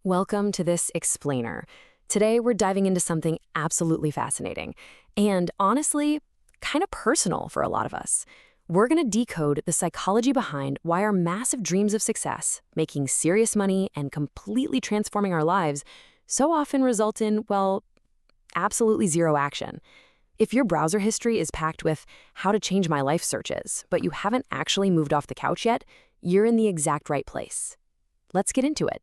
Welcome to this explainer. Today we're diving into something absolutely fascinating and honestly, kind of personal for a lot of us. We're going to decode the psychology behind why our massive dreams of success, making serious money and completely transforming our lives, so often result in, well, absolutely zero action. If your browser history is packed with how to change my life searches, but you haven't actually moved off the couch yet, you're in the exact right place. Let's get into it.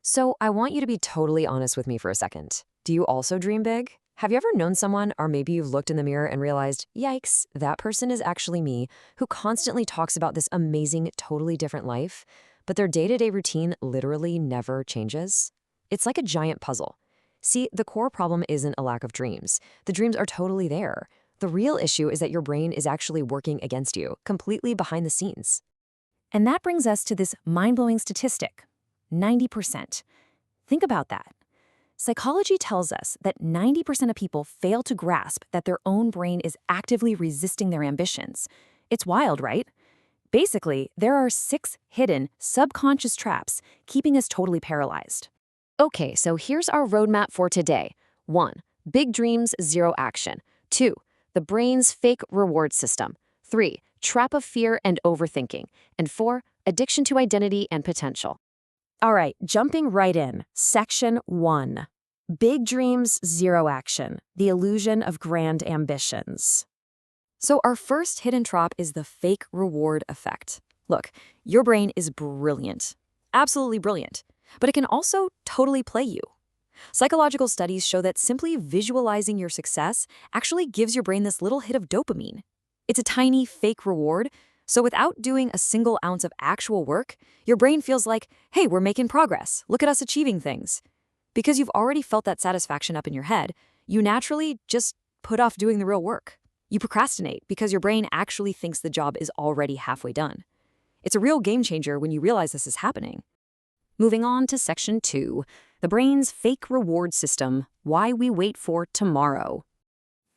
So I want you to be totally honest with me for a second. Do you also dream big? Have you ever known someone, or maybe you've looked in the mirror and realized, yikes, that person is actually me, who constantly talks about this amazing, totally different life, but their day-to-day routine literally never changes? It's like a giant puzzle. See, the core problem isn't a lack of dreams. The dreams are totally there. The real issue is that your brain is actually working against you, completely behind the scenes. And that brings us to this mind-blowing statistic, 90%. Think about that. Psychology tells us that 90% of people fail to grasp that their own brain is actively resisting their ambitions. It's wild, right? Basically, there are 6 hidden, subconscious traps keeping us totally paralyzed. Okay, so here's our roadmap for today. 1. Big dreams, zero action. 2. The brain's fake reward system. 3. Trap of fear and overthinking. And 4. Addiction to identity and potential. All right, jumping right in. Section 1. Big dreams, zero action. The illusion of grand ambitions. So our first hidden trap is the fake reward effect. Look, your brain is brilliant, absolutely brilliant, but it can also totally play you. Psychological studies show that simply visualizing your success actually gives your brain this little hit of dopamine. It's a tiny fake reward, so without doing a single ounce of actual work, your brain feels like, hey, we're making progress, look at us achieving things. Because you've already felt that satisfaction up in your head, you naturally just put off doing the real work. You procrastinate because your brain actually thinks the job is already halfway done. It's a real game changer when you realize this is happening. Moving on to section 2, the brain's fake reward system, why we wait for tomorrow.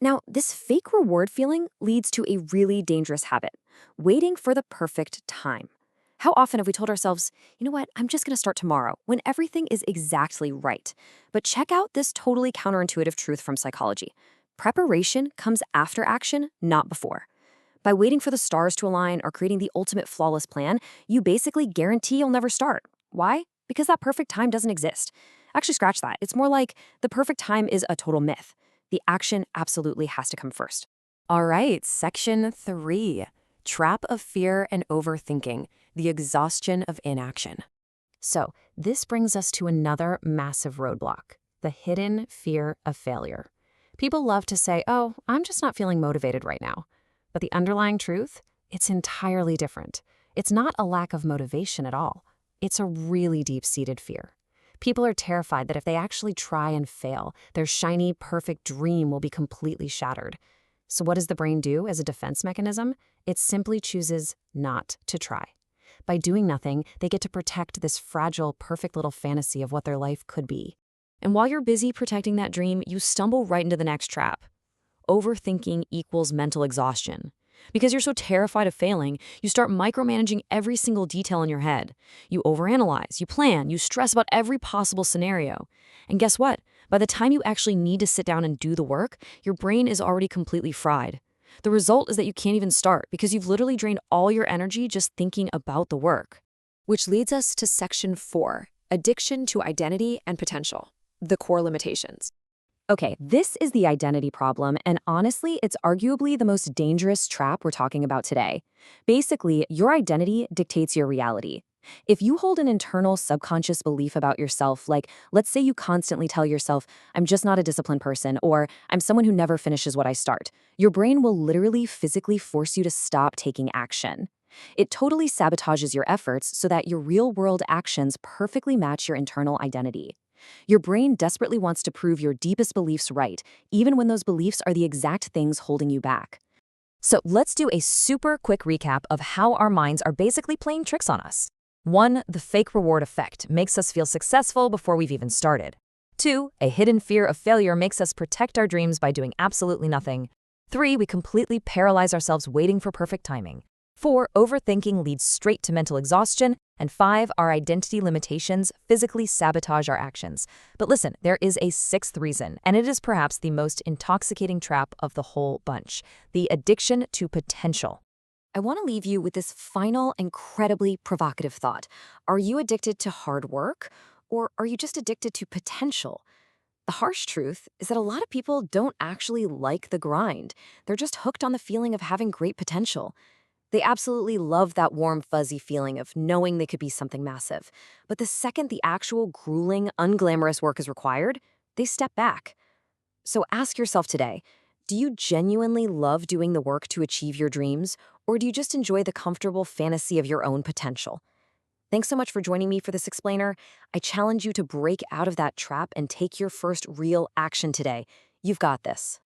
Now, this fake reward feeling leads to a really dangerous habit, waiting for the perfect time. How often have we told ourselves, you know what, I'm just going to start tomorrow, when everything is exactly right? But check out this totally counterintuitive truth from psychology. Preparation comes after action, not before. By waiting for the stars to align or creating the ultimate flawless plan, you basically guarantee you'll never start. Why? Because that perfect time doesn't exist. Actually, scratch that. It's more like the perfect time is a total myth. The action absolutely has to come first. All right, section 3. Trap of fear and overthinking, the exhaustion of inaction. So, this brings us to another massive roadblock, the hidden fear of failure. People love to say, oh, I'm just not feeling motivated right now. But the underlying truth, it's entirely different. It's not a lack of motivation at all. It's a really deep-seated fear. People are terrified that if they actually try and fail, their shiny, perfect dream will be completely shattered. So what does the brain do as a defense mechanism? It simply chooses not to try. By doing nothing, they get to protect this fragile, perfect little fantasy of what their life could be. And while you're busy protecting that dream, you stumble right into the next trap. Overthinking equals mental exhaustion. Because you're so terrified of failing, you start micromanaging every single detail in your head. You overanalyze, you plan, you stress about every possible scenario. And guess what? By the time you actually need to sit down and do the work, your brain is already completely fried. The result is that you can't even start because you've literally drained all your energy just thinking about the work. Which leads us to section 4, addiction to identity and potential, the core limitations. Okay, this is the identity problem, and honestly, it's arguably the most dangerous trap we're talking about today. Basically, your identity dictates your reality. If you hold an internal subconscious belief about yourself, like let's say you constantly tell yourself, I'm just not a disciplined person, or I'm someone who never finishes what I start, your brain will literally physically force you to stop taking action. It totally sabotages your efforts so that your real-world actions perfectly match your internal identity. Your brain desperately wants to prove your deepest beliefs right, even when those beliefs are the exact things holding you back. So let's do a super quick recap of how our minds are basically playing tricks on us. 1. The fake reward effect makes us feel successful before we've even started. 2. A hidden fear of failure makes us protect our dreams by doing absolutely nothing. 3. We completely paralyze ourselves waiting for perfect timing. 4. Overthinking leads straight to mental exhaustion. And 5. Our identity limitations physically sabotage our actions. But listen, there is a sixth reason, and it is perhaps the most intoxicating trap of the whole bunch: the addiction to potential. I want to leave you with this final, incredibly provocative thought. Are you addicted to hard work, or are you just addicted to potential? The harsh truth is that a lot of people don't actually like the grind. They're just hooked on the feeling of having great potential. They absolutely love that warm, fuzzy feeling of knowing they could be something massive. But the second the actual grueling, unglamorous work is required, they step back. So ask yourself today, do you genuinely love doing the work to achieve your dreams, or do you just enjoy the comfortable fantasy of your own potential? Thanks so much for joining me for this explainer. I challenge you to break out of that trap and take your first real action today. You've got this.